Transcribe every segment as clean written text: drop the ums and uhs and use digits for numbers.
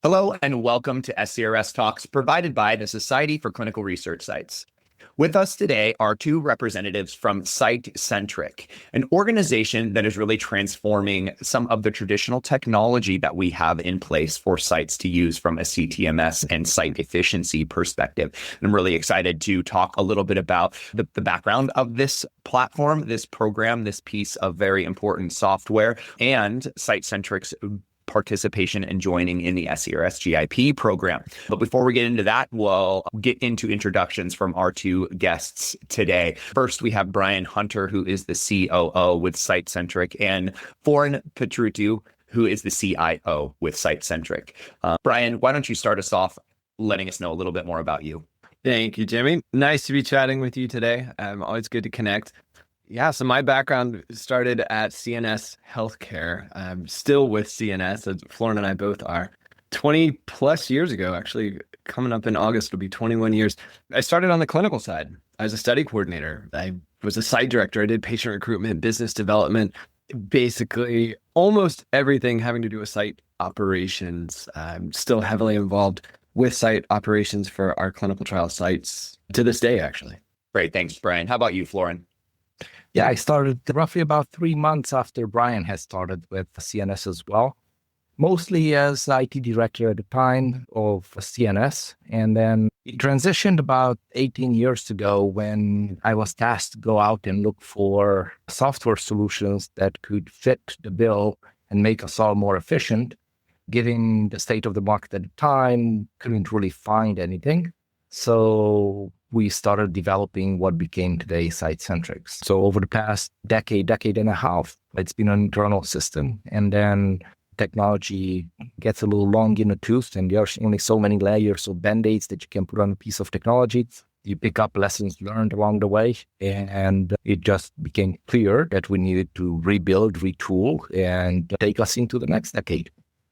Hello and welcome to SCRS Talks provided by the Society for Clinical Research Sites. With us today are two representatives from Site Centric, an organization that is really transforming some of the traditional technology that we have in place for sites to use from a CTMS and site efficiency perspective. And I'm really excited to talk a little bit about the background of this platform, this program, this piece of very important software, and Site Centric's participation and joining in the SCRS GIP program. But before we get into that, we'll get into introductions from our two guests today. First, we have Brian Hunter, who is the COO with Site Centric, and Florin Petrutiu, who is the CIO with Site Centric. Brian, why don't you start us off letting us know a little bit more about you? Thank you, Jimmy. Nice to be chatting with you today. Always good to connect. Yeah, so my background started at CNS Healthcare. I'm still with CNS, as Florin and I both are. 20 plus years ago, actually, coming up in August, it'll be 21 years. I started on the clinical side. I was a study coordinator. I was a site director. I did patient recruitment, business development, basically almost everything having to do with site operations. I'm still heavily involved with site operations for our clinical trial sites to this day, actually. Great, thanks, Brian. How about you, Florin? Yeah, I started roughly about 3 months after Brian had started with CNS as well, mostly as IT director at the time of CNS. And then it transitioned about 18 years ago when I was tasked to go out and look for software solutions that could fit the bill and make us all more efficient. Given the state of the market at the time, couldn't really find anything. So we started developing what became today Site Centric. So over the past decade and a half, it's been an internal system. And then technology gets a little long in the tooth, and there's only so many layers of band-aids that you can put on a piece of technology. You pick up lessons learned along the way, and it just became clear that we needed to rebuild, retool, and take us into the next decade.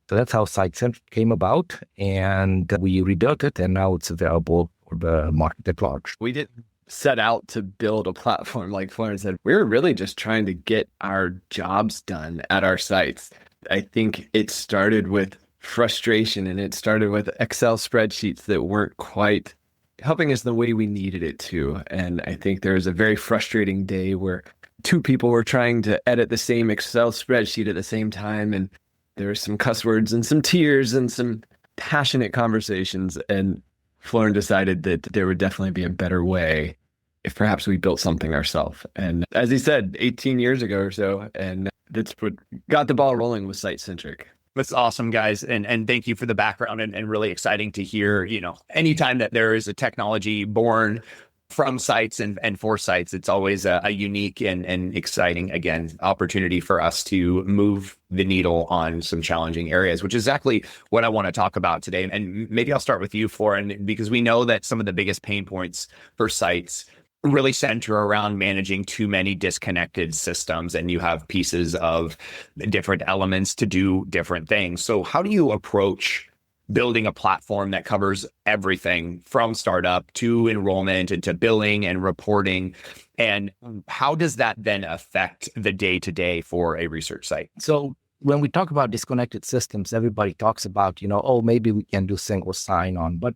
So that's how Site Centric came about, and we rebuilt it, and now it's available for the market at large. We didn't set out to build a platform like Florin said. We were really just trying to get our jobs done at our sites. I think it started with frustration, and it started with Excel spreadsheets that weren't quite helping us the way we needed it to. And I think there was a very frustrating day where two people were trying to edit the same Excel spreadsheet at the same time, and there were some cuss words and some tears and some passionate conversations. And Florin decided that there would definitely be a better way if perhaps we built something ourselves. And as he said, 18 years ago or so, and that's what got the ball rolling with Site Centric. That's awesome, guys. And thank you for the background and really exciting to hear, anytime that there is a technology born from sites and for sites, it's always a unique and exciting, again, opportunity for us to move the needle on some challenging areas, which is exactly what I want to talk about today. And maybe I'll start with you, Florin, because we know that some of the biggest pain points for sites really center around managing too many disconnected systems, and you have pieces of different elements to do different things. So how do you approach building a platform that covers everything from startup to enrollment and to billing and reporting? And how does that then affect the day-to-day for a research site? So when we talk about disconnected systems, everybody talks about, maybe we can do single sign-on. But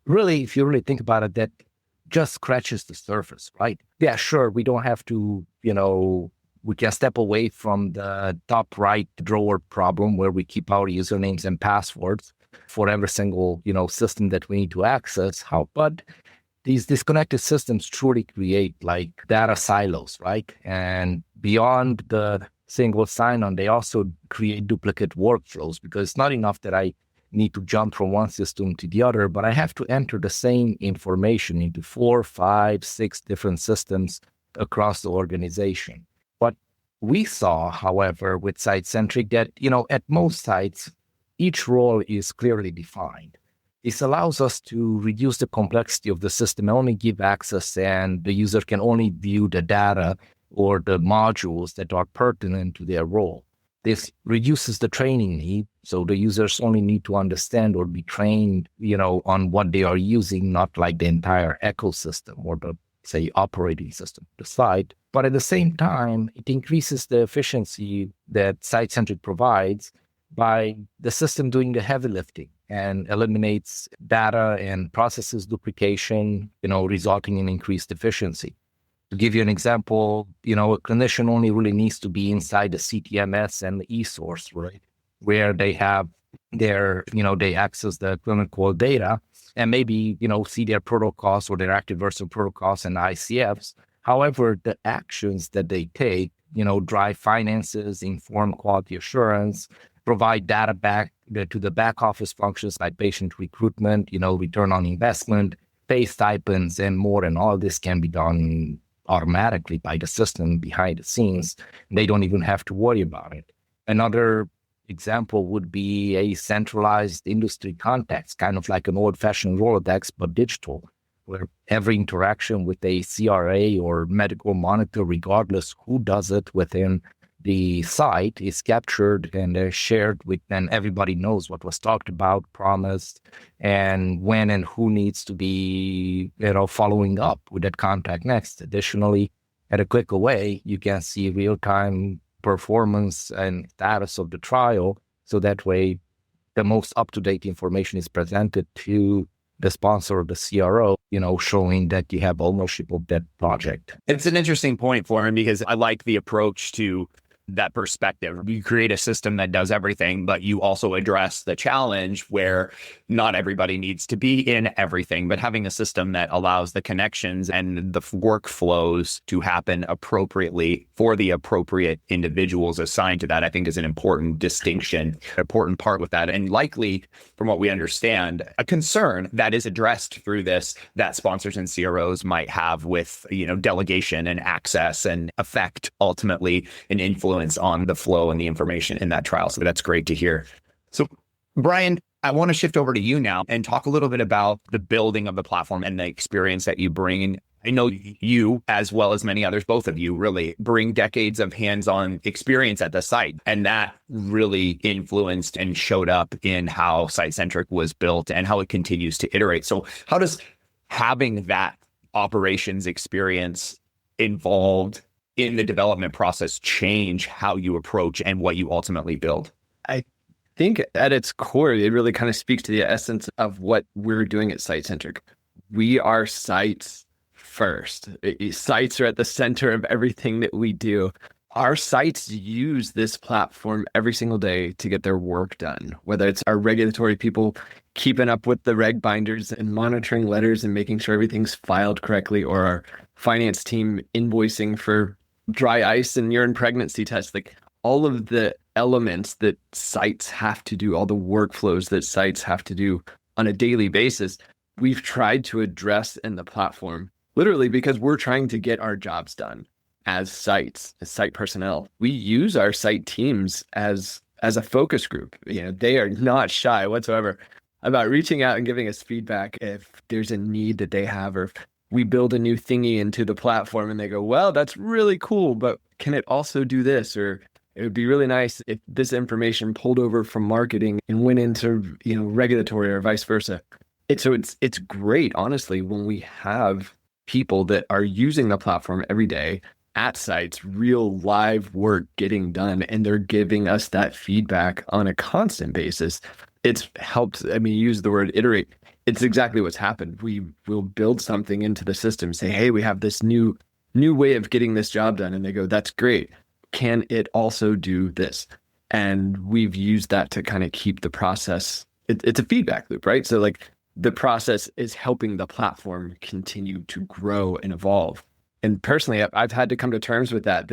really, if you really think about it, that just scratches the surface, right? Yeah, sure, we don't have to, we can step away from the top right drawer problem where we keep our usernames and passwords for every single, system that we need to access. But these disconnected systems truly create like data silos, right? And beyond the single sign-on, they also create duplicate workflows, because it's not enough that I need to jump from one system to the other, but I have to enter the same information into 4, 5, 6 different systems across the organization. What we saw, however, with Site Centric, that, at most sites, each role is clearly defined. This allows us to reduce the complexity of the system, only give access, and the user can only view the data or the modules that are pertinent to their role. This reduces the training need, so the users only need to understand or be trained, on what they are using, not like the entire ecosystem or the, say, operating system, the site. But at the same time, it increases the efficiency that Site Centric provides by the system doing the heavy lifting and eliminates data and processes duplication, resulting in increased efficiency. To give you an example, a clinician only really needs to be inside the CTMS and the eSource, right? Where they have they access the clinical data and maybe, see their protocols or their active versus protocols and ICFs. However, the actions that they take, drive finances, inform quality assurance, provide data back to the back office functions like patient recruitment, return on investment, pay stipends, and more. And all this can be done automatically by the system behind the scenes. They don't even have to worry about it. Another example would be a centralized industry context, kind of like an old-fashioned Rolodex, but digital, where every interaction with a CRA or medical monitor, regardless who does it within the site, is captured and shared with, and everybody knows what was talked about, promised, and when and who needs to be, following up with that contact next. Additionally, at a click away, you can see real-time performance and status of the trial. So that way, the most up-to-date information is presented to the sponsor of the CRO, showing that you have ownership of that project. It's an interesting point, Florin, because I like the approach to that perspective. You create a system that does everything, but you also address the challenge where not everybody needs to be in everything, but having a system that allows the connections and the workflows to happen appropriately for the appropriate individuals assigned to that, I think is an important distinction, important part with that. And likely, from what we understand, a concern that is addressed through this that sponsors and CROs might have with, delegation and access and effect, ultimately an influence on the flow and the information in that trial. So that's great to hear. So Brian, I want to shift over to you now and talk a little bit about the building of the platform and the experience that you bring. I know you, as well as many others, both of you really bring decades of hands-on experience at the site. And that really influenced and showed up in how Site Centric was built and how it continues to iterate. So how does having that operations experience involved in the development process change how you approach and what you ultimately build? I think at its core, it really kind of speaks to the essence of what we're doing at Site Centric. We are sites first. Sites are at the center of everything that we do. Our sites use this platform every single day to get their work done, whether it's our regulatory people keeping up with the reg binders and monitoring letters and making sure everything's filed correctly, or our finance team invoicing for dry ice and urine pregnancy tests. Like all of the elements that sites have to do, all the workflows that sites have to do on a daily basis, we've tried to address in the platform, literally because we're trying to get our jobs done as sites, as site personnel. We use our site teams as a focus group. They are not shy whatsoever about reaching out and giving us feedback if there's a need that they have, or if we build a new thingy into the platform and they go, well, that's really cool, but can it also do this? Or it would be really nice if this information pulled over from marketing and went into, regulatory or vice versa. It's great, honestly, when we have people that are using the platform every day at sites, real live work getting done, and they're giving us that feedback on a constant basis. It's helped, you use the word iterate. It's exactly what's happened. We will build something into the system, say, hey, we have this new way of getting this job done. And they go, that's great. Can it also do this? And we've used that to kind of keep the process. It's a feedback loop, right? So like the process is helping the platform continue to grow and evolve. And personally, I've had to come to terms with that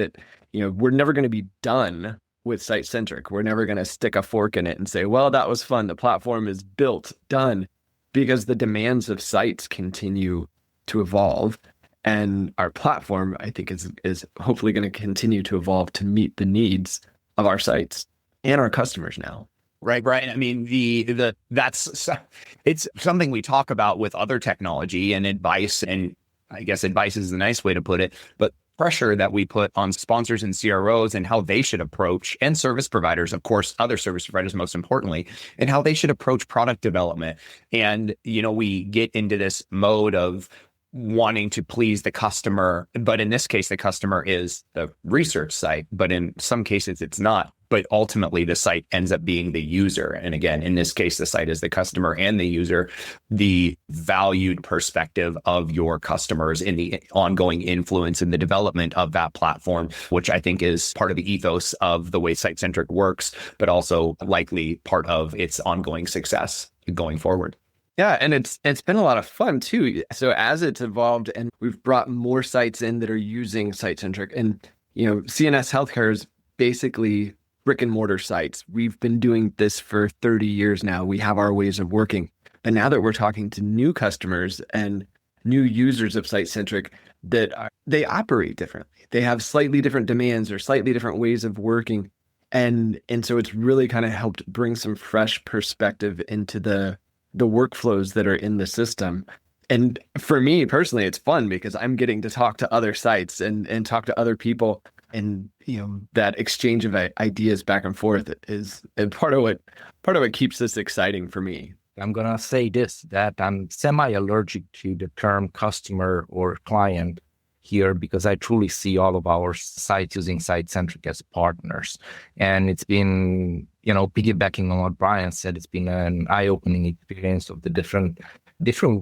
we're never going to be done with Site Centric. We're never going to stick a fork in it and say, well, that was fun. The platform is built, done. Because the demands of sites continue to evolve, and our platform, I think, is hopefully going to continue to evolve to meet the needs of our sites and our customers now. Right. It's something we talk about with other technology and advice, and I guess advice is the nice way to put it, but pressure that we put on sponsors and CROs and how they should approach, and service providers, of course, other service providers, most importantly, and how they should approach product development. And, we get into this mode of wanting to please the customer. But in this case, the customer is the research site, but in some cases it's not. But ultimately the site ends up being the user. And again, in this case, the site is the customer and the user, the valued perspective of your customers in the ongoing influence in the development of that platform, which I think is part of the ethos of the way Site Centric works, but also likely part of its ongoing success going forward. Yeah, and it's been a lot of fun too. So as it's evolved and we've brought more sites in that are using Site Centric, and CNS Healthcare is basically brick and mortar sites. We've been doing this for 30 years now. We have our ways of working. But now that we're talking to new customers and new users of Site Centric, they operate differently. They have slightly different demands or slightly different ways of working. And so it's really kind of helped bring some fresh perspective into the workflows that are in the system. And for me personally, it's fun because I'm getting to talk to other sites and talk to other people. And that exchange of ideas back and forth is part of what keeps this exciting for me. I'm gonna say this, that I'm semi-allergic to the term customer or client here because I truly see all of our sites using Site Centric as partners. And it's been, piggybacking on what Brian said, it's been an eye-opening experience of the different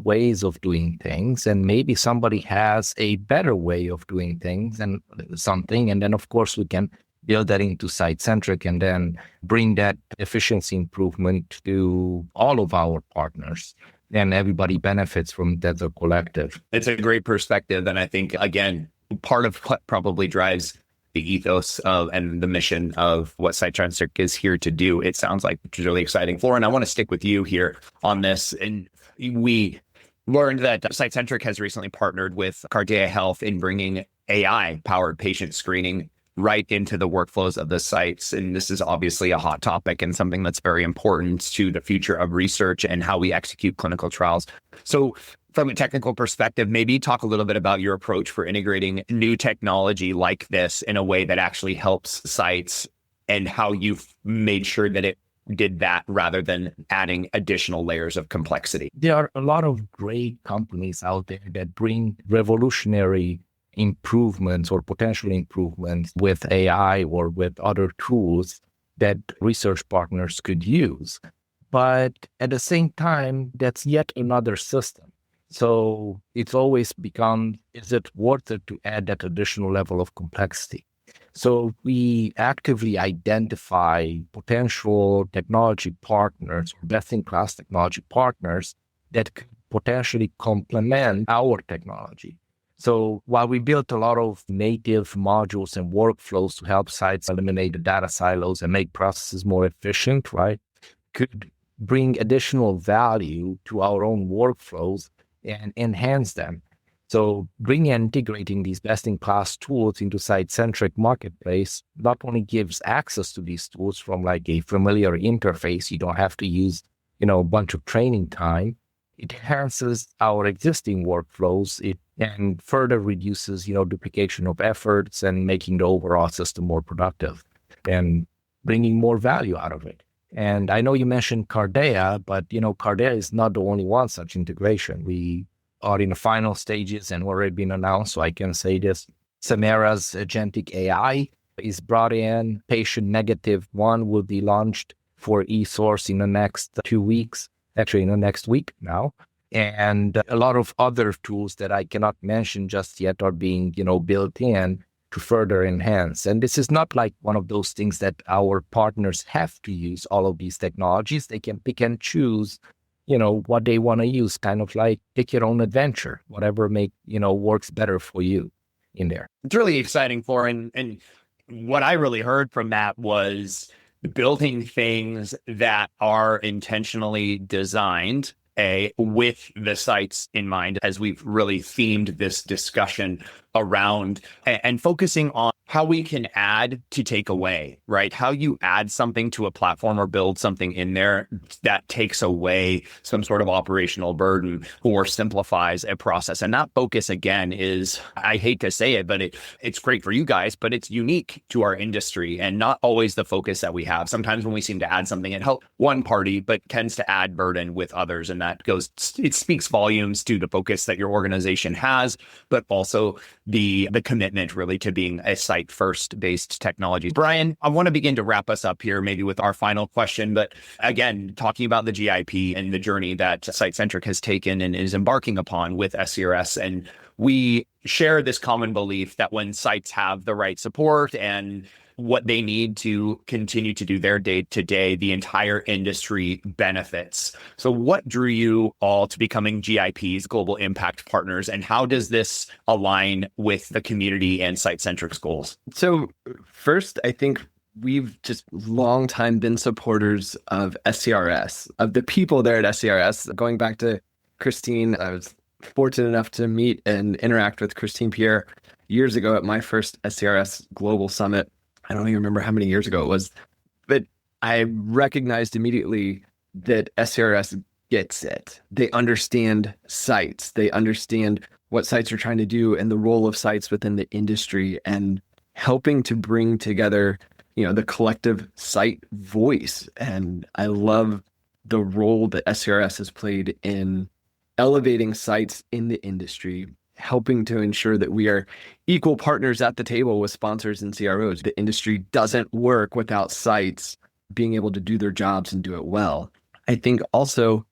ways of doing things. And maybe somebody has a better way of doing things and something. And then, of course, we can build that into Site Centric and then bring that efficiency improvement to all of our partners. And everybody benefits from that as a collective. It's a great perspective. And I think, again, part of what probably drives the ethos of and the mission of what Site Centric is here to do, it sounds like, which is really exciting. Florin, I want to stick with you here on this. And we learned that Site Centric has recently partnered with Cardea Health in bringing AI-powered patient screening right into the workflows of the sites. And this is obviously a hot topic and something that's very important to the future of research and how we execute clinical trials. So from a technical perspective, maybe talk a little bit about your approach for integrating new technology like this in a way that actually helps sites and how you've made sure that it did that rather than adding additional layers of complexity. There are a lot of great companies out there that bring revolutionary improvements or potential improvements with AI or with other tools that research partners could use. But at the same time, that's yet another system. So it's always become, is it worth it to add that additional level of complexity? So we actively identify potential technology partners, or best-in-class technology partners that could potentially complement our technology. So while we built a lot of native modules and workflows to help sites eliminate the data silos and make processes more efficient, right, could bring additional value to our own workflows and enhance them. So bringing and integrating these best-in-class tools into Site-Centric Marketplace not only gives access to these tools from like a familiar interface, you don't have to use, a bunch of training time. It enhances our existing workflows and further reduces, duplication of efforts and making the overall system more productive and bringing more value out of it. And I know you mentioned Cardea, but, Cardea is not the only one such integration. We are in the final stages and already been announced, so I can say this. Samara's agentic AI is brought in. Patient Negative 1 will be launched for eSource in the next 2 weeks. Actually in the next week now. And a lot of other tools that I cannot mention just yet are being, built in to further enhance. And this is not like one of those things that our partners have to use all of these technologies. They can pick and choose, what they want to use, kind of like pick your own adventure, whatever works better for you in there. It's really exciting, Florin. And what I really heard from that was building things that are intentionally designed with the sites in mind, as we've really themed this discussion around and focusing on how we can add to take away, right? How you add something to a platform or build something in there that takes away some sort of operational burden or simplifies a process. And that focus, again, is, I hate to say it, but it's great for you guys, but it's unique to our industry and not always the focus that we have. Sometimes when we seem to add something, it helps one party, but tends to add burden with others. And it speaks volumes to the focus that your organization has, but also the commitment really to being a site first based technology. Brian, I want to begin to wrap us up here maybe with our final question, but again, talking about the GIP and the journey that Site Centric has taken and is embarking upon with SCRS. And we share this common belief that when sites have the right support and what they need to continue to do their day-to-day, the entire industry benefits. So what drew you all to becoming GIP's Global Impact Partners, and how does this align with the community and Site-Centric's goals? So first, I think we've just long time been supporters of SCRS, of the people there at SCRS. Going back to Christine, I was fortunate enough to meet and interact with Christine Pierre years ago at my first SCRS Global Summit. I don't even remember how many years ago it was, but I recognized immediately that SCRS gets it. They understand sites. They understand what sites are trying to do and the role of sites within the industry and helping to bring together, the collective site voice. And I love the role that SCRS has played in elevating sites in the industry, helping to ensure that we are equal partners at the table with sponsors and CROs. The industry doesn't work without sites being able to do their jobs and do it well. I think also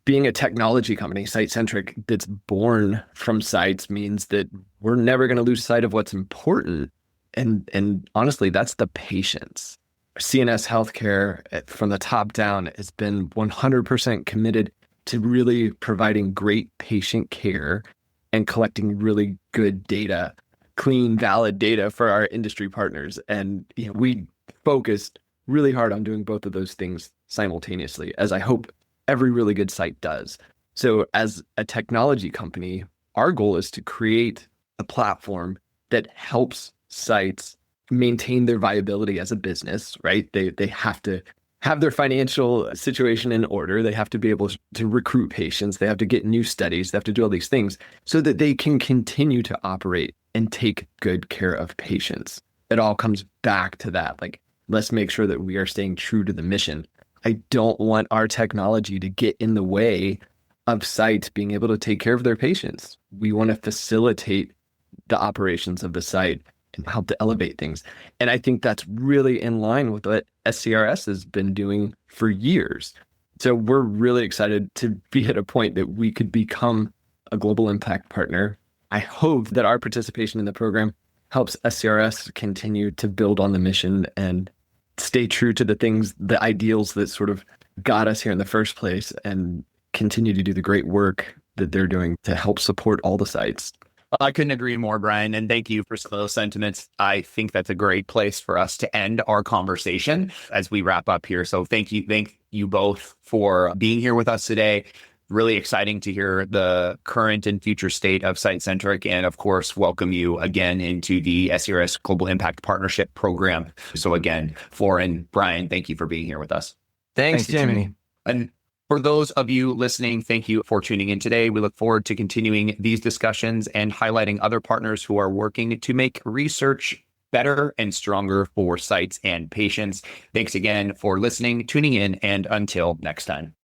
being a technology company, Site-Centric, that's born from sites means that we're never going to lose sight of what's important. And honestly, that's the patients. CNS Healthcare from the top down has been 100% committed to really providing great patient care and collecting really good data, clean, valid data for our industry partners. And we focused really hard on doing both of those things simultaneously, as I hope every really good site does. So as a technology company, our goal is to create a platform that helps sites maintain their viability as a business, right? They have to have their financial situation in order. They have to be able to recruit patients. They have to get new studies. They have to do all these things so that they can continue to operate and take good care of patients. It all comes back to that. Like, let's make sure that we are staying true to the mission. I don't want our technology to get in the way of sites being able to take care of their patients. We want to facilitate the operations of the site and help to elevate things. And I think that's really in line with what SCRS has been doing for years. So we're really excited to be at a point that we could become a global impact partner. I hope that our participation in the program helps SCRS continue to build on the mission and stay true to the things, the ideals that sort of got us here in the first place, and continue to do the great work that they're doing to help support all the sites. I couldn't agree more, Brian. And thank you for some of those sentiments. I think that's a great place for us to end our conversation as we wrap up here. So thank you both for being here with us today. Really exciting to hear the current and future state of Site-Centric, and of course, welcome you again into the SCRS Global Impact Partnership Program. So again, Florin, Brian, thank you for being here with us. Thanks, Jamie. And for those of you listening, thank you for tuning in today. We look forward to continuing these discussions and highlighting other partners who are working to make research better and stronger for sites and patients. Thanks again for listening, tuning in, and until next time.